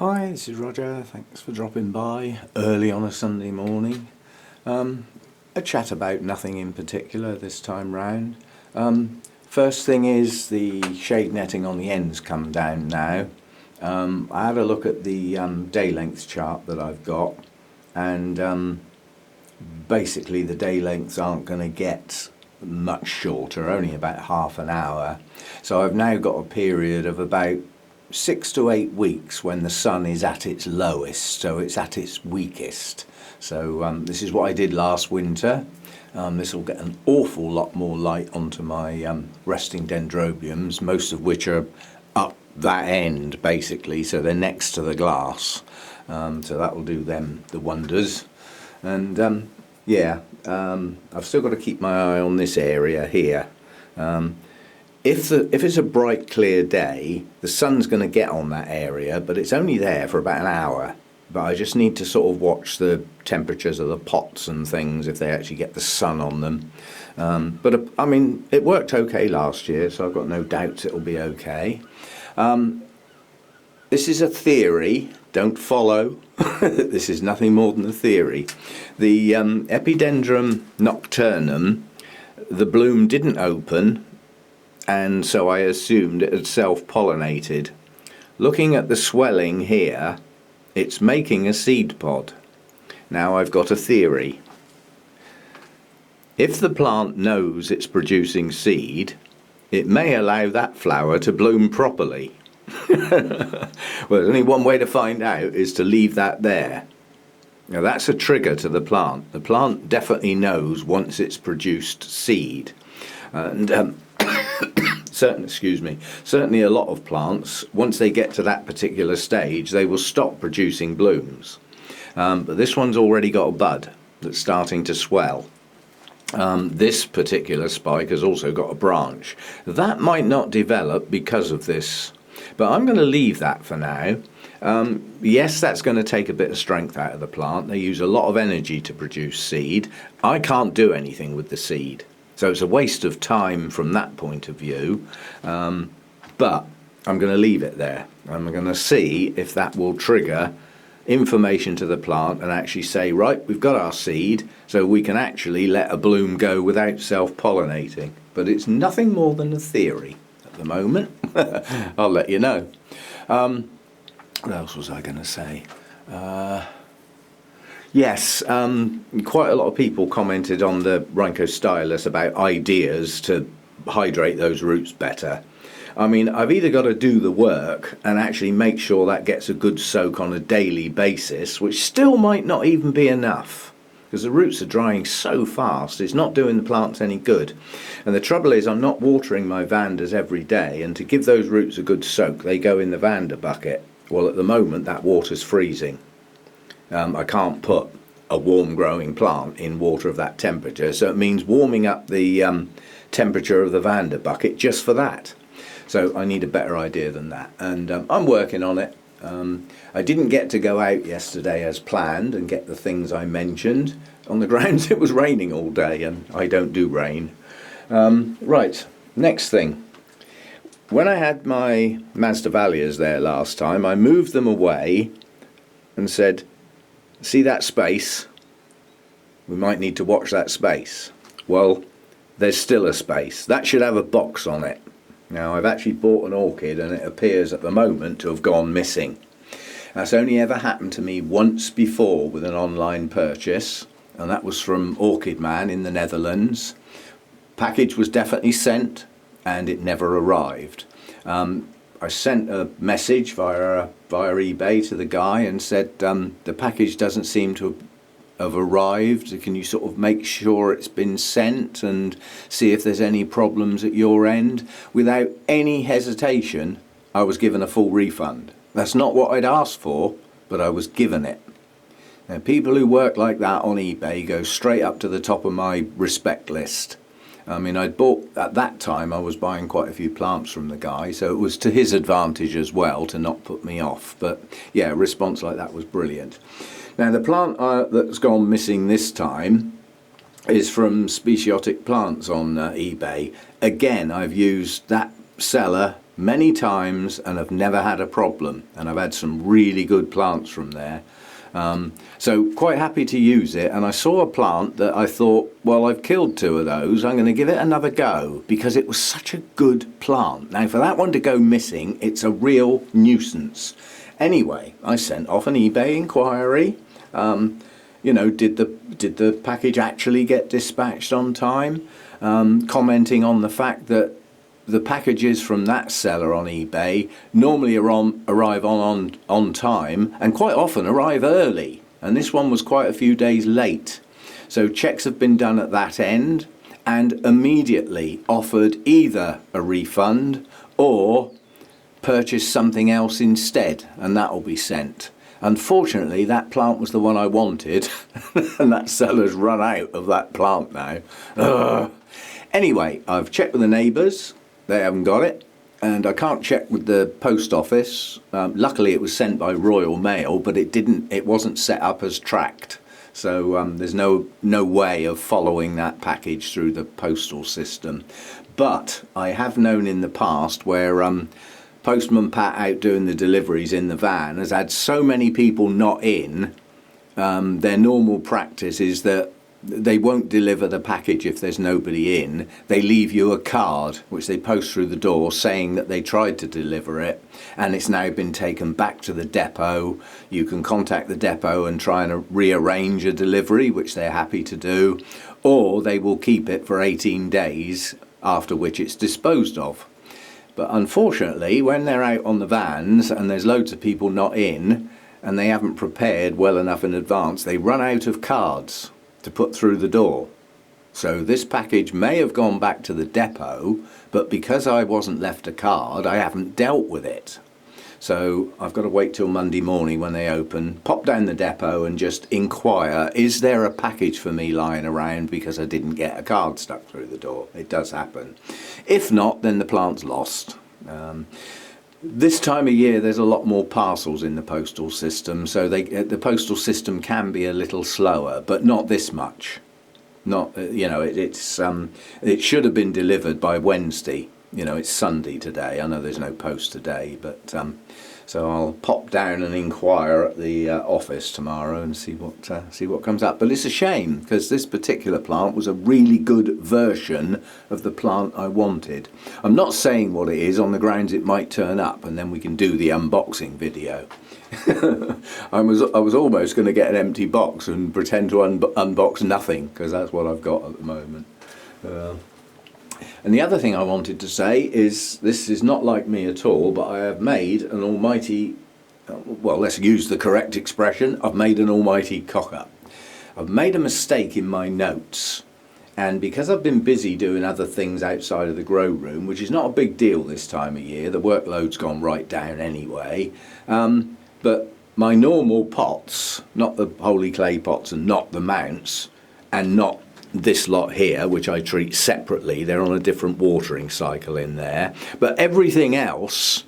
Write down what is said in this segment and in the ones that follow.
Hi, this is Roger. Thanks for dropping by early on a Sunday morning. A chat about nothing in particular this time round. First thing is the shade netting on the ends come down now. I had a look at the day length chart that I've got, and basically the day lengths aren't going to get much shorter, only about half an hour. So I've now got a period of about 6 to 8 weeks when the sun is at its lowest, so it's at its weakest. So this is what I did last winter. This will get an awful lot more light onto my resting dendrobiums, most of which are up that end basically, so they're next to the glass. So that will do them the wonders. And I've still got to keep my eye on this area here. If it's a bright clear day, the sun's going to get on that area, but it's only there for about an hour. But I just need to sort of watch the temperatures of the pots and things if they actually get the sun on them. But I mean, it worked okay last year, so I've got no doubts it'll be okay. This is a theory, don't follow. This is nothing more than a theory. The Epidendrum nocturnum, the bloom didn't open, and so I assumed it had self-pollinated. Looking at the swelling here, it's making a seed pod. Now I've got a theory. If the plant knows it's producing seed, it may allow that flower to bloom properly. Well, there's only one way to find out, is to leave that there. Now that's a trigger to the plant. The plant definitely knows once it's produced seed. And certainly a lot of plants, once they get to that particular stage, they will stop producing blooms. But this one's already got a bud that's starting to swell. This particular spike has also got a branch. That might not develop because of this, but I'm going to leave that for now. Yes, that's going to take a bit of strength out of the plant. They use a lot of energy to produce seed. I can't do anything with the seed. So it's a waste of time from that point of view, but I'm going to leave it there. I'm going to see if that will trigger information to the plant and actually say, right, we've got our seed, so we can actually let a bloom go without self-pollinating. But it's nothing more than a theory at the moment. I'll let you know. What else was I going to say? Yes, quite a lot of people commented on the Rhynchostylus about ideas to hydrate those roots better. I mean, I've either got to do the work and actually make sure that gets a good soak on a daily basis, which still might not even be enough, because the roots are drying so fast, it's not doing the plants any good. And the trouble is, I'm not watering my Vandas every day, and to give those roots a good soak, they go in the Vanda bucket. Well, at the moment, that water's freezing. I can't put a warm growing plant in water of that temperature, so it means warming up the temperature of the Vanda bucket just for that. So I need a better idea than that, and I'm working on it. I didn't get to go out yesterday as planned and get the things I mentioned on the grounds it was raining all day, and I don't do rain. Right, next thing. When I had my Masdevallias there last time, I moved them away and said, see that space? We might need to watch that space. Well, there's still a space. That should have a box on it. Now, I've actually bought an orchid and it appears at the moment to have gone missing. That's only ever happened to me once before with an online purchase, and that was from Orchid Man in the Netherlands. Package was definitely sent and it never arrived. I sent a message via eBay to the guy and said, the package doesn't seem to have arrived. Can you sort of make sure it's been sent and see if there's any problems at your end? Without any hesitation, I was given a full refund. That's not what I'd asked for, but I was given it. Now, people who work like that on eBay go straight up to the top of my respect list. I mean, I'd bought, at that time, I was buying quite a few plants from the guy, so it was to his advantage as well to not put me off. But yeah, a response like that was brilliant. Now, the plant that's gone missing this time is from Speciotic Plants on eBay. Again, I've used that seller many times and have never had a problem, and I've had some really good plants from there. So quite happy to use it, and I saw a plant that I thought, well, I've killed 2 of those, I'm going to give it another go because it was such a good plant. Now for that one to go missing, it's a real nuisance. Anyway, I sent off an eBay inquiry. You know, did the package actually get dispatched on time? Commenting on the fact that the packages from that seller on eBay normally arrive on time and quite often arrive early, and this one was quite a few days late. So checks have been done at that end and immediately offered either a refund or purchase something else instead, and that will be sent. Unfortunately, that plant was the one I wanted and that seller's run out of that plant now. Ugh. Anyway, I've checked with the neighbours. They haven't got it, and I can't check with the post office. Luckily it was sent by Royal Mail, but it wasn't set up as tracked, so there's no way of following that package through the postal system. But I have known in the past where Postman Pat out doing the deliveries in the van has had so many people not in, their normal practice is that they won't deliver the package if there's nobody in. They leave you a card which they post through the door saying that they tried to deliver it and it's now been taken back to the depot. You can contact the depot and try and rearrange a delivery, which they're happy to do, or they will keep it for 18 days, after which it's disposed of. But unfortunately, when they're out on the vans and there's loads of people not in and they haven't prepared well enough in advance, they run out of cards to put through the door. So this package may have gone back to the depot, but because I wasn't left a card, I haven't dealt with it. So I've got to wait till Monday morning when they open, pop down the depot and just inquire, is there a package for me lying around because I didn't get a card stuck through the door? It does happen. If not, then the plant's lost. This time of year there's a lot more parcels in the postal system, so the postal system can be a little slower, but not this much. Not you know, it should have been delivered by Wednesday. You know, it's Sunday today. I know there's no post today, but so I'll pop down and inquire at the office tomorrow and see what comes up. But it's a shame because this particular plant was a really good version of the plant I wanted. I'm not saying what it is on the grounds it might turn up, and then we can do the unboxing video. I was almost going to get an empty box and pretend to unbox nothing, because that's what I've got at the moment. And the other thing I wanted to say is, this is not like me at all, but I have made an almighty, well, let's use the correct expression, I've made an almighty cock-up. I've made a mistake in my notes, and because I've been busy doing other things outside of the grow room, which is not a big deal this time of year, the workload's gone right down anyway, but my normal pots, not the holy clay pots and not the mounts, and not this lot here, which I treat separately, they're on a different watering cycle in there, but everything else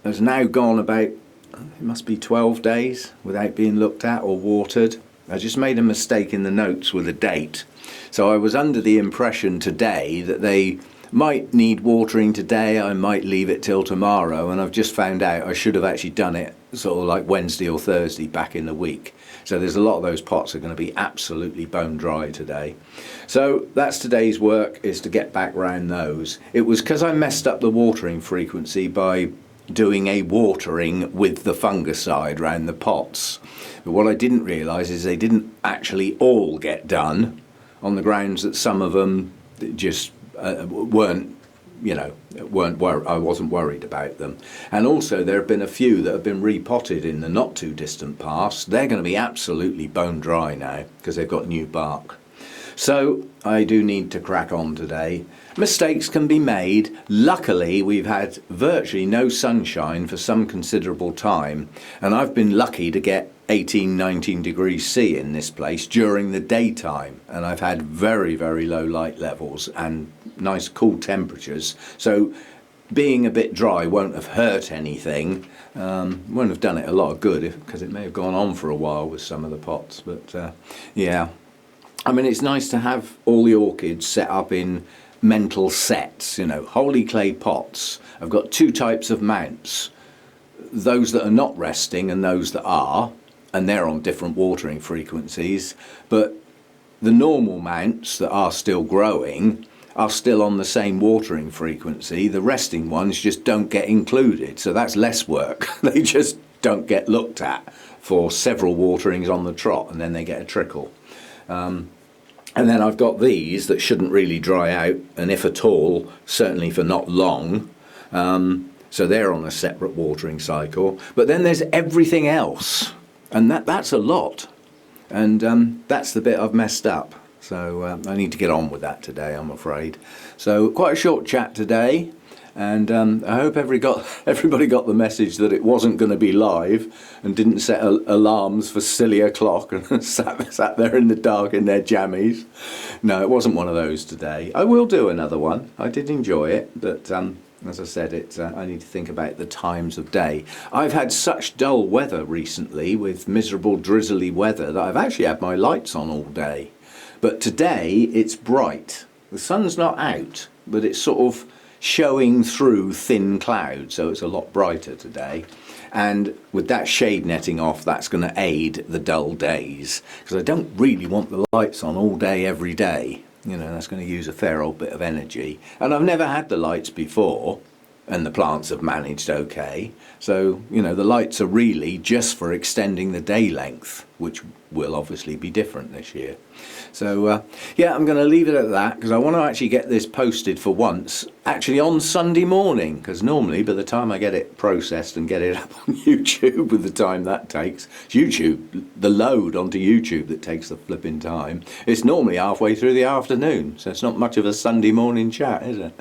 has now gone about, it must be 12 days without being looked at or watered. I just made a mistake in the notes with a date, so I was under the impression today that they might need watering today, I might leave it till tomorrow, and I've just found out I should have actually done it sort of like Wednesday or Thursday back in the week. So there's a lot of those pots are going to be absolutely bone dry today. So that's today's work, is to get back round those. It was because I messed up the watering frequency by doing a watering with the fungicide round the pots. But what I didn't realise is they didn't actually all get done, on the grounds that some of them just weren't, you know, I wasn't worried about them. And also there have been a few that have been repotted in the not too distant past. They're going to be absolutely bone dry now because they've got new bark. So I do need to crack on today. Mistakes can be made. Luckily we've had virtually no sunshine for some considerable time, and I've been lucky to get 18-19 degrees C in this place during the daytime, and I've had very, very low light levels and nice cool temperatures, so being a bit dry won't have hurt anything, won't have done it a lot of good because it may have gone on for a while with some of the pots, but yeah, I mean, it's nice to have all the orchids set up in mental sets, you know, wholly clay pots. I've got two types of mounts, those that are not resting and those that are, and they're on different watering frequencies. But the normal mounts that are still growing are still on the same watering frequency. The resting ones just don't get included, so that's less work. They just don't get looked at for several waterings on the trot, and then they get a trickle. And then I've got these that shouldn't really dry out, and if at all, certainly for not long. So they're on a separate watering cycle. But then there's everything else, and that's a lot. And that's the bit I've messed up. So I need to get on with that today, I'm afraid. So quite a short chat today. And I hope everybody got the message that it wasn't going to be live and didn't set alarms for silly o'clock and sat there in the dark in their jammies. No, it wasn't one of those today. I will do another one. I did enjoy it, but as I said, I need to think about the times of day. I've had such dull weather recently with miserable drizzly weather that I've actually had my lights on all day. But today it's bright. The sun's not out, but it's sort of showing through thin clouds, so it's a lot brighter today. And with that shade netting off, that's going to aid the dull days, because I don't really want the lights on all day every day. You know, that's going to use a fair old bit of energy. And I've never had the lights before, and the plants have managed okay. So, you know, the lights are really just for extending the day length, which will obviously be different this year. So, yeah, I'm going to leave it at that, because I want to actually get this posted for once, actually on Sunday morning, because normally by the time I get it processed and get it up on YouTube, with the time that takes, it's YouTube, the load onto YouTube that takes the flipping time, it's normally halfway through the afternoon, so it's not much of a Sunday morning chat, is it?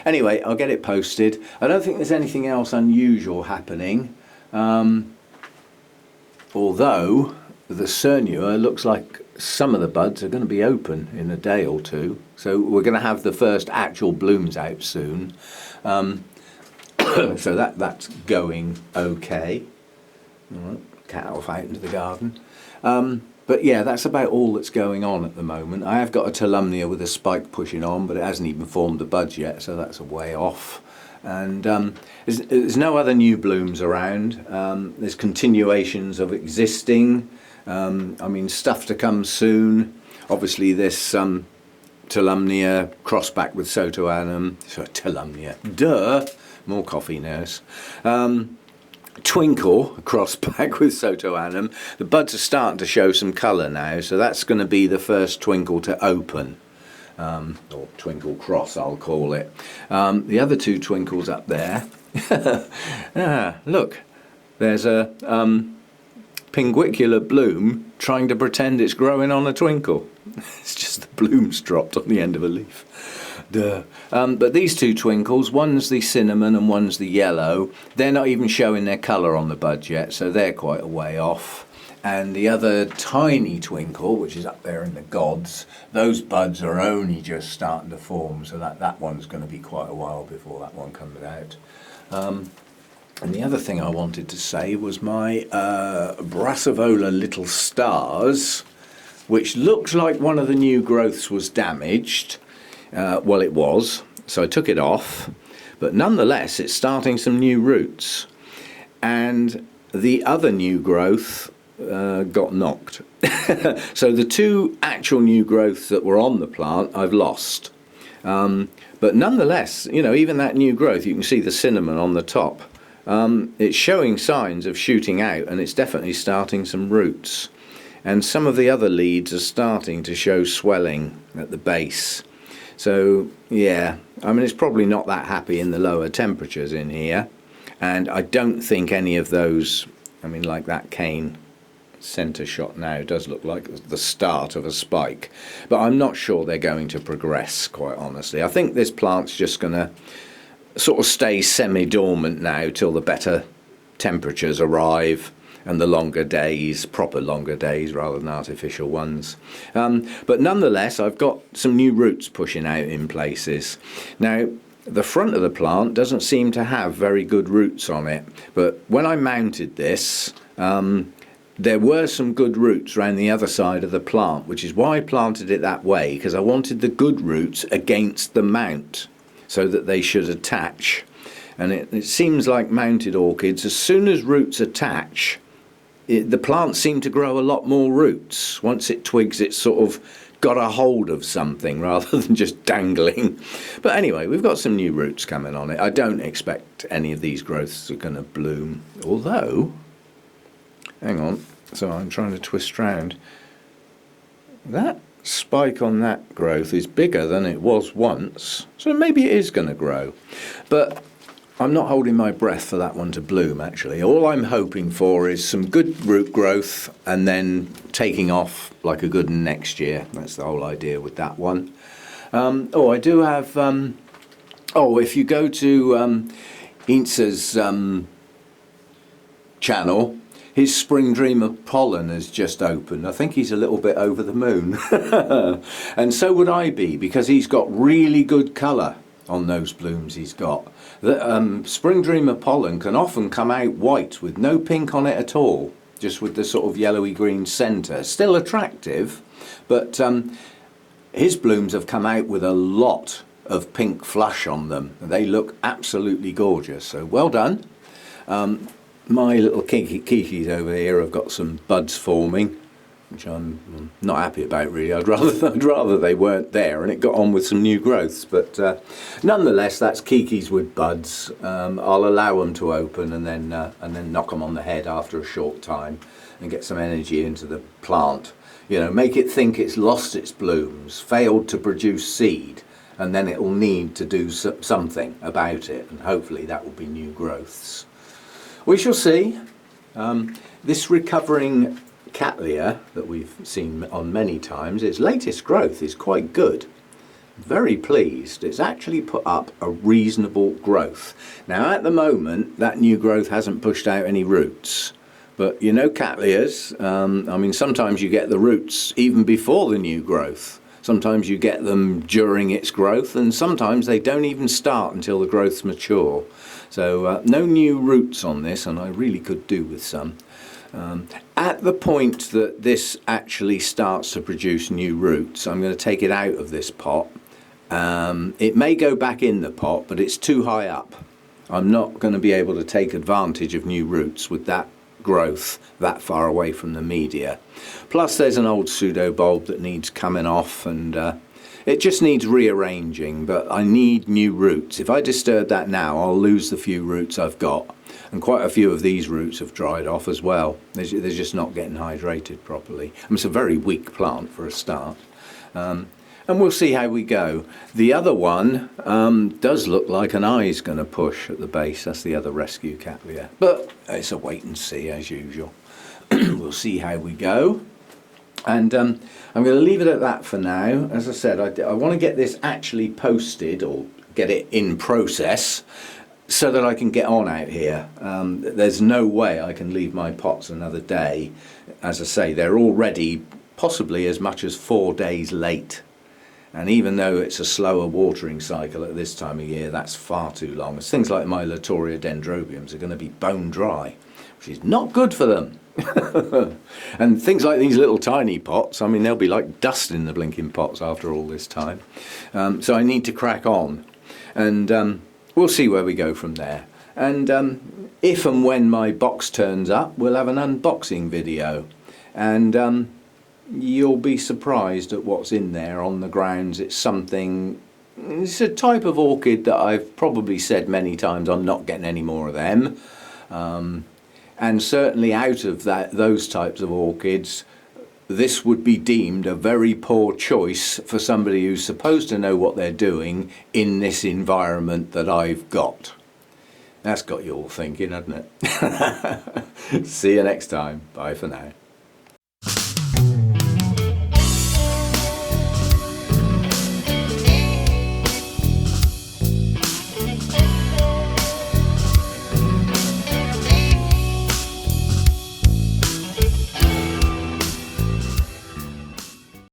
Anyway, I'll get it posted. I don't think there's anything else unusual happening, although the Cernua looks like some of the buds are going to be open in a day or two, so we're going to have the first actual blooms out soon. So that's going okay. All right, cat off out into the garden. But yeah, that's about all that's going on at the moment. I have got a Tolumnia with a spike pushing on, but it hasn't even formed the buds yet, so that's a way off. And there's no other new blooms around. There's continuations of existing. I mean, stuff to come soon. Obviously, this Tolumnia crossback with Sotoanum. Sorry, Tolumnia. Duh! More coffee, nurse. Twinkle, a crossback with Sotoanum. The buds are starting to show some colour now, so that's going to be the first twinkle to open. Or twinkle cross, I'll call it. The other two twinkles up there. Look, there's a pinguicular bloom trying to pretend it's growing on a twinkle. It's just the bloom's dropped on the end of a leaf. Duh. But these two twinkles, one's the cinnamon and one's the yellow, they're not even showing their colour on the bud yet, so they're quite a way off. And the other tiny twinkle, which is up there in the gods, those buds are only just starting to form, so that one's going to be quite a while before that one comes out. And the other thing I wanted to say was my Brassivola Little Stars, which looks like one of the new growths was damaged. Well, it was, so I took it off, but nonetheless it's starting some new roots. And the other new growth got knocked. So the two actual new growths that were on the plant I've lost. But nonetheless, you know, even that new growth, you can see the cinnamon on the top. It's showing signs of shooting out, and it's definitely starting some roots. And some of the other leads are starting to show swelling at the base. So yeah, I mean, it's probably not that happy in the lower temperatures in here. And I don't think any of those, I mean, like that cane centre shot now does look like the start of a spike. But I'm not sure they're going to progress, quite honestly. I think this plant's just going to sort of stay semi-dormant now till the better temperatures arrive and the longer days, proper longer days rather than artificial ones. But nonetheless, I've got some new roots pushing out in places. Now, the front of the plant doesn't seem to have very good roots on it, but when I mounted this, there were some good roots around the other side of the plant, which is why I planted it that way, because I wanted the good roots against the mount so that they should attach. And it seems like mounted orchids, as soon as roots attach, the plants seem to grow a lot more roots. Once it twigs, it's sort of got a hold of something rather than just dangling. But anyway, we've got some new roots coming on it. I don't expect any of these growths are going to bloom, although, hang on, so I'm trying to twist round. That spike on that growth is bigger than it was once, so maybe it is going to grow. But I'm not holding my breath for that one to bloom, actually. All I'm hoping for is some good root growth and then taking off like a good one next year. That's the whole idea with that one. I do have... if you go to Ince's channel, his Spring Dream of Pollen has just opened. I think he's a little bit over the moon. And so would I be, because he's got really good colour on those blooms he's got. The Spring Dream of Pollen can often come out white with no pink on it at all, just with the sort of yellowy green centre. Still attractive, but his blooms have come out with a lot of pink flush on them. They look absolutely gorgeous, so well done. My little kikis over here have got some buds forming, which I'm not happy about really. I'd rather they weren't there and it got on with some new growths. But nonetheless, that's kikis with buds. I'll allow them to open and then knock them on the head after a short time and get some energy into the plant. You know, make it think it's lost its blooms, failed to produce seed, and then it will need to do something about it, and hopefully that will be new growths. We shall see. This recovering Cattleya that we've seen on many times, its latest growth is quite good. Very pleased. It's actually put up a reasonable growth. Now at the moment that new growth hasn't pushed out any roots, but you know Cattleyas, I mean sometimes you get the roots even before the new growth. Sometimes you get them during its growth, and sometimes they don't even start until the growth's mature. So no new roots on this, and I really could do with some. At the point that this actually starts to produce new roots, I'm going to take it out of this pot. It may go back in the pot, but it's too high up. I'm not going to be able to take advantage of new roots with that growth that far away from the media. Plus there's an old pseudo bulb that needs coming off, and it just needs rearranging, but I need new roots. If I disturb that now, I'll lose the few roots I've got, and quite a few of these roots have dried off as well. They're just not getting hydrated properly. I mean, it's a very weak plant for a start. And we'll see how we go. The other one does look like an eye's going to push at the base. That's the other rescue Cattleya. But it's a wait and see as usual. We'll see how we go. And I'm going to leave it at that for now. As I said, I want to get this actually posted, or get it in process, so that I can get on out here. There's no way I can leave my pots another day. As I say, they're already possibly as much as 4 days late. And even though it's a slower watering cycle at this time of year, that's far too long. It's things like my Latoria dendrobiums are going to be bone dry, which is not good for them. And things like these little tiny pots, I mean, they'll be like dust in the blinking pots after all this time. So I need to crack on. And we'll see where we go from there. And if and when my box turns up, we'll have an unboxing video. And you'll be surprised at what's in there on the grounds. It's a type of orchid that I've probably said many times I'm not getting any more of them. And certainly out of those types of orchids, this would be deemed a very poor choice for somebody who's supposed to know what they're doing in this environment that I've got. That's got you all thinking, hasn't it? See you next time. Bye for now.